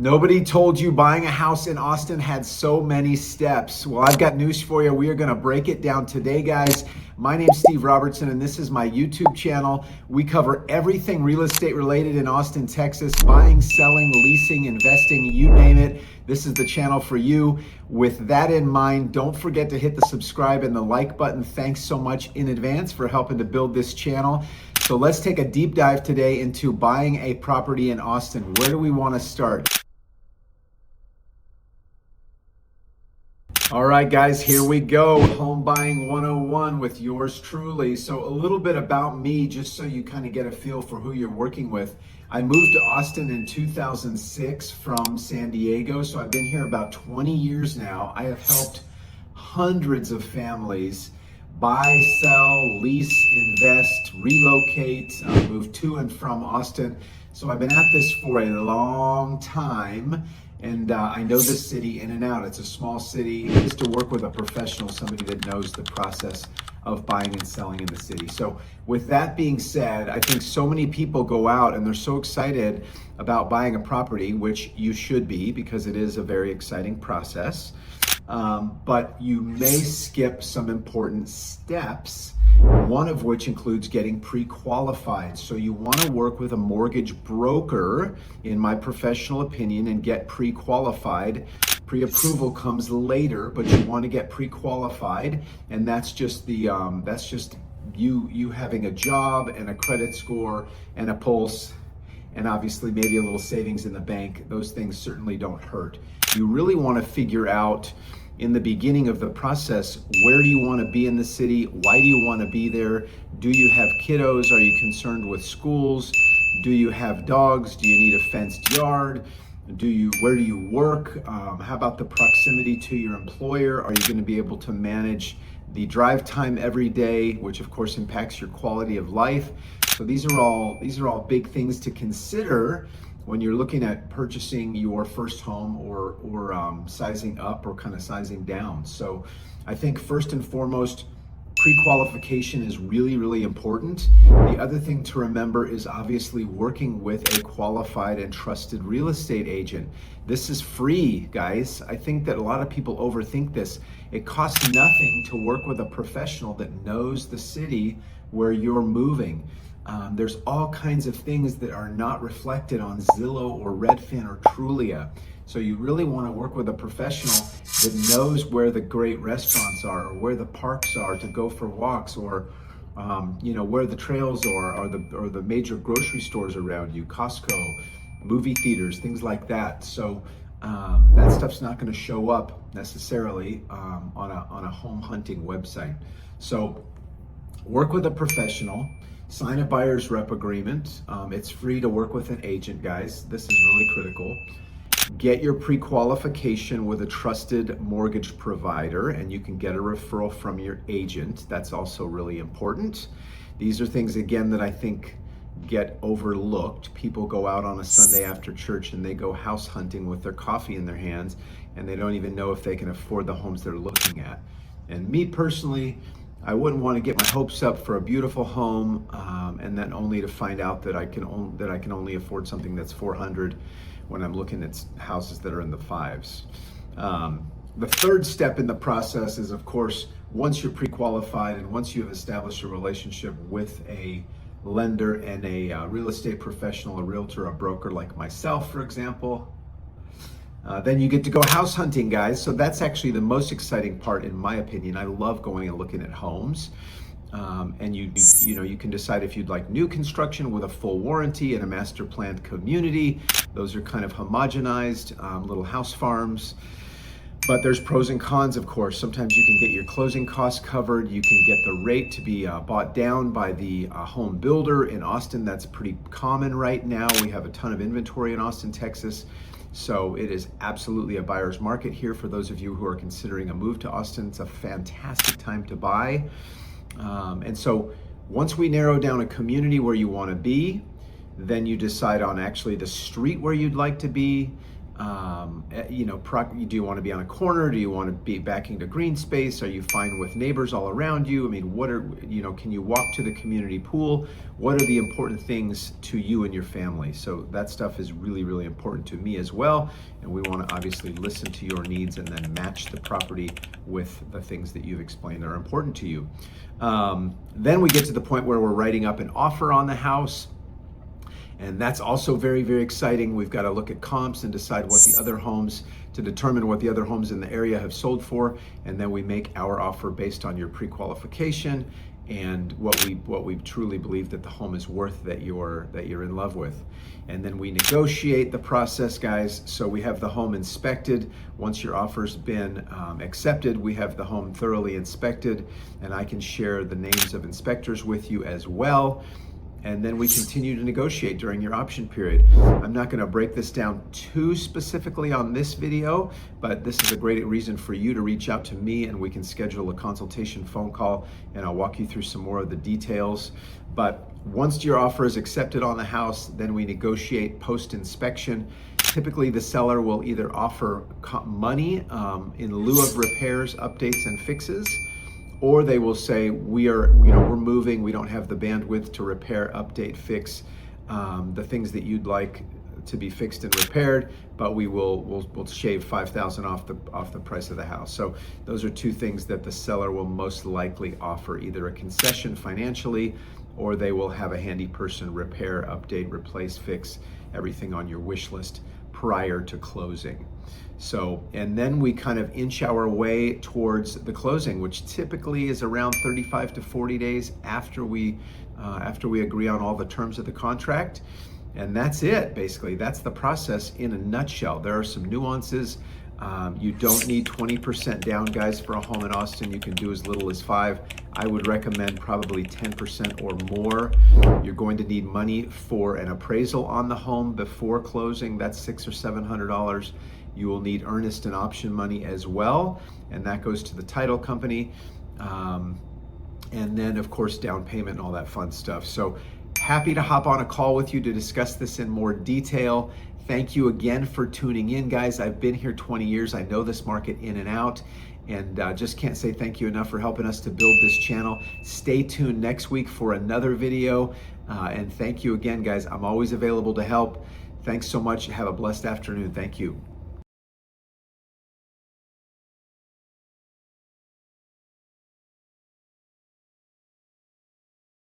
Nobody told you buying a house in Austin had so many steps. Well, I've got news for you. We are going to break it down today, guys. My name's Steve Robertson, and this is my YouTube channel. We cover everything real estate related in Austin, Texas, buying, selling, leasing, investing, you name it. This is the channel for you. With that in mind, don't forget to hit the subscribe and the like button. Thanks so much in advance for helping to build this channel. So let's take a deep dive today into buying a property in Austin. Where do we want to start? All right, guys, here we go. Home Buying 101 with yours truly. So a little bit about me, just so you kind of get a feel for who you're working with. I moved to Austin in 2006 from San Diego, so I've been here about 20 years now. I have helped hundreds of families buy, sell, lease, invest, relocate, move to and from Austin. So I've been at this for a long time. And I know this city in and out. It's a small city. Just to work with a professional, somebody that knows the process of buying and selling in the city. So with that being said, I think so many people go out and they're so excited about buying a property, which you should be because it is a very exciting process. But you may skip some important steps, one of which includes getting pre-qualified. So you want to work with a mortgage broker, in my professional opinion, and get pre-qualified. Pre-approval comes later, but you want to get pre-qualified, and that's just you having a job and a credit score and a pulse, and obviously maybe a little savings in the bank. Those things certainly don't hurt. You really want to figure out in the beginning of the process, where do you want to be in the city? Why do you want to be there? Do you have kiddos? Are you concerned with schools? Do you have dogs? Do you need a fenced yard? Where do you work? How about the proximity to your employer? Are you going to be able to manage the drive time every day, which of course impacts your quality of life? So these are all big things to consider when you're looking at purchasing your first home or sizing up or kind of sizing down. So I think first and foremost, pre-qualification is really, really important. The other thing to remember is obviously working with a qualified and trusted real estate agent. This is free, guys. I think that a lot of people overthink this. It costs nothing to work with a professional that knows the city where you're moving. There's all kinds of things that are not reflected on Zillow or Redfin or Trulia. So you really want to work with a professional that knows where the great restaurants are, or where the parks are to go for walks, or where the trails are, or the major grocery stores around you, Costco, movie theaters, things like that. So that stuff's not going to show up necessarily on a home hunting website. So work with a professional. Sign a buyer's rep agreement. It's free to work with an agent, guys. This is really critical. Get your pre-qualification with a trusted mortgage provider, and you can get a referral from your agent. That's also really important. These are things, again, that I think get overlooked. People go out on a Sunday after church and they go house hunting with their coffee in their hands, and they don't even know if they can afford the homes they're looking at. And me personally, I wouldn't want to get my hopes up for a beautiful home and then only to find out that I can only afford something that's $400 when I'm looking at houses that are in the fives. The third step in the process is, of course, once you're pre-qualified and once you have established a relationship with a lender and a real estate professional, a realtor, a broker like myself, for example, then you get to go house hunting, guys. So that's actually the most exciting part, in my opinion. I love going and looking at homes. And you can decide if you'd like new construction with a full warranty and a master planned community. Those are kind of homogenized little house farms. But there's pros and cons, of course. Sometimes you can get your closing costs covered. You can get the rate to be bought down by the home builder. In Austin, that's pretty common right now. We have a ton of inventory in Austin, Texas. So it is absolutely a buyer's market here for those of you who are considering a move to Austin. It's a fantastic time to buy. And so once we narrow down a community where you want to be, then you decide on actually the street where you'd like to be. Do you want to be on a corner? Do you want to be backing to green space? Are you fine with neighbors all around you? I mean, can you walk to the community pool? What are the important things to you and your family? So that stuff is really, really important to me as well. And we want to obviously listen to your needs and then match the property with the things that you've explained are important to you. Then we get to the point where we're writing up an offer on the house. And that's also very, very exciting. We've got to look at comps and decide what the other homes, to determine what the other homes in the area have sold for. And then we make our offer based on your pre-qualification and what we truly believe that the home is worth that you're in love with. And then we negotiate the process, guys. So we have the home inspected. Once your offer's been accepted, we have the home thoroughly inspected, and I can share the names of inspectors with you as well. And then we continue to negotiate during your option period. I'm not going to break this down too specifically on this video, but this is a great reason for you to reach out to me, and we can schedule a consultation phone call, and I'll walk you through some more of the details. But once your offer is accepted on the house, then we negotiate post-inspection. Typically, the seller will either offer money in lieu of repairs, updates, and fixes, or they will say, we're moving, we don't have the bandwidth to repair, update, fix the things that you'd like to be fixed and repaired, but we'll shave $5,000 off the price of the house. So those are two things that the seller will most likely offer, either a concession financially, or they will have a handy person repair, update, replace, fix everything on your wish list prior to closing. So, and then we kind of inch our way towards the closing, which typically is around 35 to 40 days after we agree on all the terms of the contract. And that's it, basically. That's the process in a nutshell. There are some nuances. You don't need 20% down, guys, for a home in Austin. You can do as little as 5. I would recommend probably 10% or more. You're going to need money for an appraisal on the home before closing. That's $600 or $700. You will need earnest and option money as well, and that goes to the title company. And then, of course, down payment and all that fun stuff. So happy to hop on a call with you to discuss this in more detail. Thank you again for tuning in, guys. I've been here 20 years. I know this market in and out, and just can't say thank you enough for helping us to build this channel. Stay tuned next week for another video, and thank you again, guys. I'm always available to help. Thanks so much. Have a blessed afternoon. Thank you.